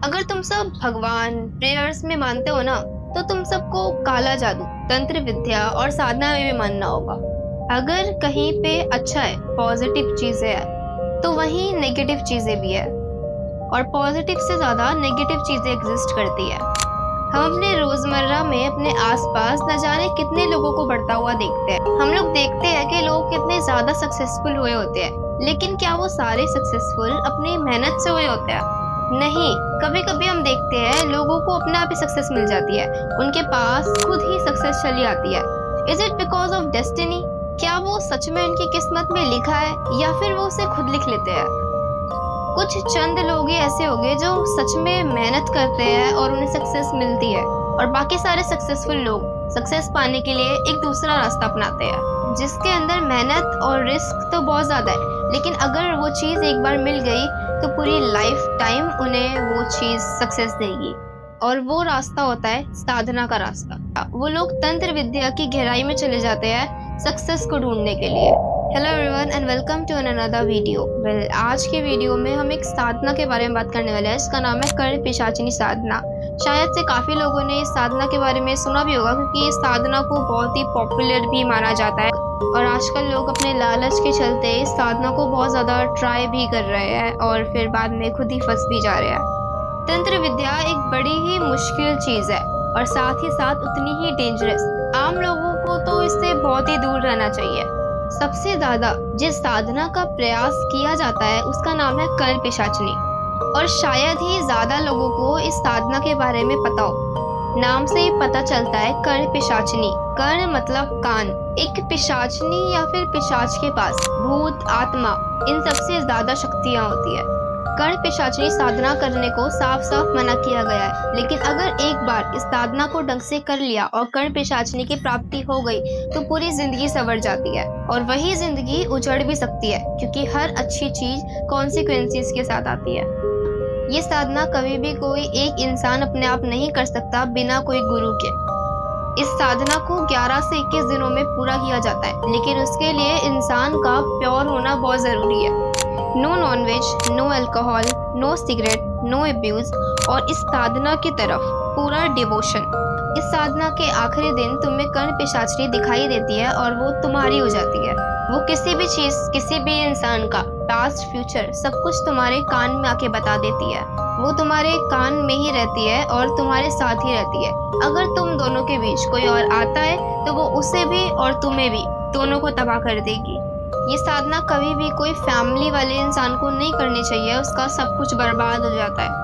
अगर तुम सब भगवान प्रेयर्स में मानते हो ना, तो तुम सबको काला जादू, तंत्र विद्या और साधना में भी मानना होगा। अगर कहीं पे अच्छा है, पॉजिटिव चीजें है, तो वहीं नेगेटिव चीजें भी है, और पॉजिटिव से ज्यादा नेगेटिव चीजें एग्जिस्ट करती है। हम अपने रोजमर्रा में अपने आसपास न जाने कितने लोगों को बढ़ता हुआ देखते हैं। हम लोग देखते हैं कि लोग कितने ज्यादा सक्सेसफुल हुए होते हैं, लेकिन क्या वो सारे सक्सेसफुल अपनी मेहनत से हुए होते हैं? नहीं। कभी कभी हम देखते हैं लोगों को अपने आप ही सक्सेस मिल जाती है, उनके पास खुद ही सक्सेस चली आती है। Is it because of destiny? क्या वो सच में उनकी किस्मत में लिखा है, या फिर वो उसे खुद लिख लेते हैं? कुछ चंद लोग ही ऐसे होंगे जो सच में मेहनत करते हैं और उन्हें सक्सेस मिलती है, और बाकी सारे सक्सेसफुल लोग सक्सेस पाने के लिए एक दूसरा रास्ता अपनाते हैं, जिसके अंदर मेहनत और रिस्क तो बहुत ज्यादा है, लेकिन अगर वो चीज एक बार मिल गई तो पूरी लाइफ टाइम उन्हें वो चीज सक्सेस देगी। और वो रास्ता होता है साधना का रास्ता। वो लोग तंत्र विद्या की गहराई में चले जाते हैं सक्सेस को ढूंढने के लिए। Hello everyone and welcome to another video. आज के वीडियो में हम एक साधना के बारे में बात करने वाले हैं, इसका नाम है कर्ण पिशाचिनी साधना। शायद से काफी लोगों ने इस साधना के बारे में सुना भी होगा, क्योंकि इस साधना को बहुत ही पॉपुलर भी माना जाता है, और आजकल लोग अपने लालच के चलते इस साधना को बहुत ज्यादा ट्राई भी कर रहे हैं और फिर बाद में खुद ही फंस भी जा रहे हैं। तंत्र विद्या एक बड़ी ही मुश्किल चीज है और साथ ही साथ उतनी ही डेंजरस। आम लोगों को तो इससे बहुत ही दूर रहना चाहिए। सबसे ज्यादा जिस साधना का प्रयास किया जाता है उसका नाम है कर्ण पिशाचिनी, और शायद ही ज्यादा लोगों को इस साधना के बारे में पता हो। नाम से ही पता चलता है कर्ण पिशाचिनी। कर्ण मतलब कान। एक पिशाचिनी या फिर पिशाच के पास भूत, आत्मा, इन सबसे ज्यादा शक्तियां होती है। कर्ण पिशाचिनी साधना करने को साफ साफ मना किया गया है, लेकिन अगर एक बार इस साधना को ढंग से कर लिया और कर्ण पिशाचिनी की प्राप्ति हो गई तो पूरी जिंदगी संवर जाती है, और वही जिंदगी उजड़ भी सकती है, क्योंकि हर अच्छी चीज कॉन्सिक्वेंसेस के साथ आती है। ये साधना कभी भी कोई एक इंसान अपने आप नहीं कर सकता बिना कोई गुरु के। इस साधना को 11 से 21 दिनों में पूरा किया जाता है, लेकिन उसके लिए इंसान का प्योर होना बहुत जरूरी है। No non veg, no alcohol, no cigarette, no abuse, और इस साधना की तरफ पूरा डिवोशन। इस साधना के आखिरी दिन तुम्हें कर्ण पिशाचिनी दिखाई देती है और वो तुम्हारी हो जाती है। वो किसी भी चीज, किसी भी इंसान का पास्ट फ्यूचर सब कुछ तुम्हारे कान में आके बता देती है। वो तुम्हारे कान में ही रहती है और तुम्हारे साथ ही रहती है। अगर तुम दोनों के बीच कोई और आता है तो वो उसे भी और तुम्हें भी, दोनों को तबाह कर देगी। ये साधना कभी भी कोई फैमिली वाले इंसान को नहीं करनी चाहिए, उसका सब कुछ बर्बाद हो जाता है।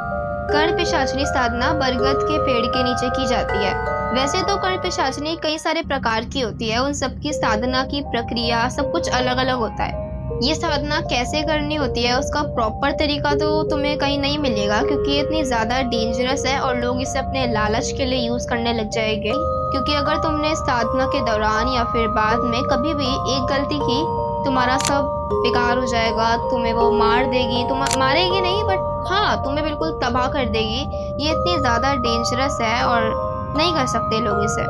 कर्ण पिशाचिनी साधना बरगद के पेड़ के नीचे की जाती है। वैसे तो कर्ण पिशाचिनी कई सारे प्रकार की होती है, उन सबकी साधना की प्रक्रिया सब कुछ अलग अलग होता है। ये साधना कैसे करनी होती है उसका प्रॉपर तरीका तो तुम्हें कहीं नहीं मिलेगा, क्योंकि ये इतनी ज्यादा डेंजरस है और लोग इसे अपने लालच के लिए यूज करने लग जाएंगे। क्योंकि अगर तुमने साधना के दौरान या फिर बाद में कभी भी एक गलती की, तुम्हारा सब बेकार हो जाएगा। तुम्हें वो मार देगी, तुम मारेगी नहीं बट हाँ तुम्हें बिल्कुल तबाह कर देगी। ये इतनी ज्यादा डेंजरस है और नहीं कर सकते लोग इसे।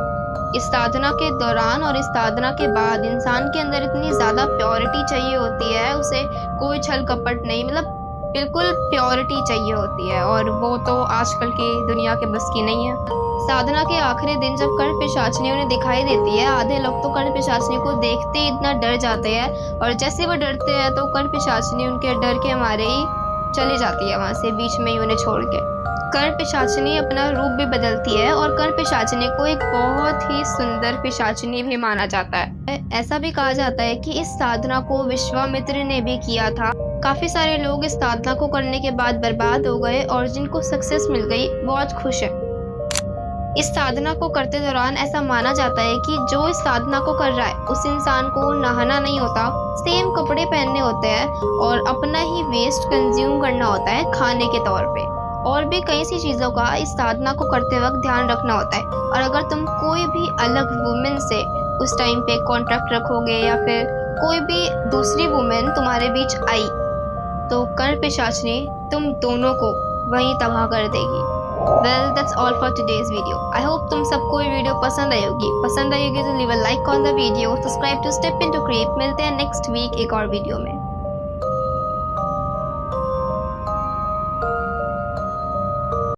इस साधना के दौरान और इस साधना के बाद इंसान के अंदर इतनी ज्यादा प्योरिटी चाहिए होती है, उसे कोई छल कपट नहीं, मतलब बिल्कुल प्योरिटी चाहिए होती है, और वो तो आजकल की दुनिया के बस की नहीं है। साधना के आखिरी दिन जब कर्ण पिशाचिनी उन्हें दिखाई देती है, आधे लोग तो कर्ण पिशाचिनी को देखते ही इतना डर जाते हैं, और जैसे वो डरते हैं तो कर्ण पिशाचिनी उनके डर के मारे ही चली जाती है वहां से, बीच में ही उन्हें छोड़ के। कर्ण पिशाचिनी अपना रूप भी बदलती है, और कर्ण पिशाचिनी को एक बहुत ही सुंदर पिशाचिनी भी माना जाता है। ऐसा भी कहा जाता है कि इस साधना को विश्वामित्र ने भी किया था। काफी सारे लोग इस साधना को करने के बाद बर्बाद हो गए, और जिनको सक्सेस मिल गई बहुत खुश है। इस साधना को करते दौरान ऐसा माना जाता है कि जो इस साधना को कर रहा है उस इंसान को नहाना नहीं होता, सेम कपड़े पहनने होते हैं, और अपना ही वेस्ट कंज्यूम करना होता है खाने के तौर पे, और भी कई सी चीजों का इस साधना को करते वक्त ध्यान रखना होता है। और अगर तुम कोई भी अलग वुमेन से उस टाइम पे कॉन्ट्रैक्ट रखोगे या फिर कोई भी दूसरी वुमेन तुम्हारे बीच आई, तो कर्ण पिशाचिनी तुम दोनों को वहीं तबाह कर देगी। Well, that's all for today's video. I hope तुम सबको ये वीडियो पसंद आई होगी। पसंद आई होगी तो leave a like on the video, subscribe to Step into Creep। मिलते हैं नेक्स्ट वीक एक और वीडियो में।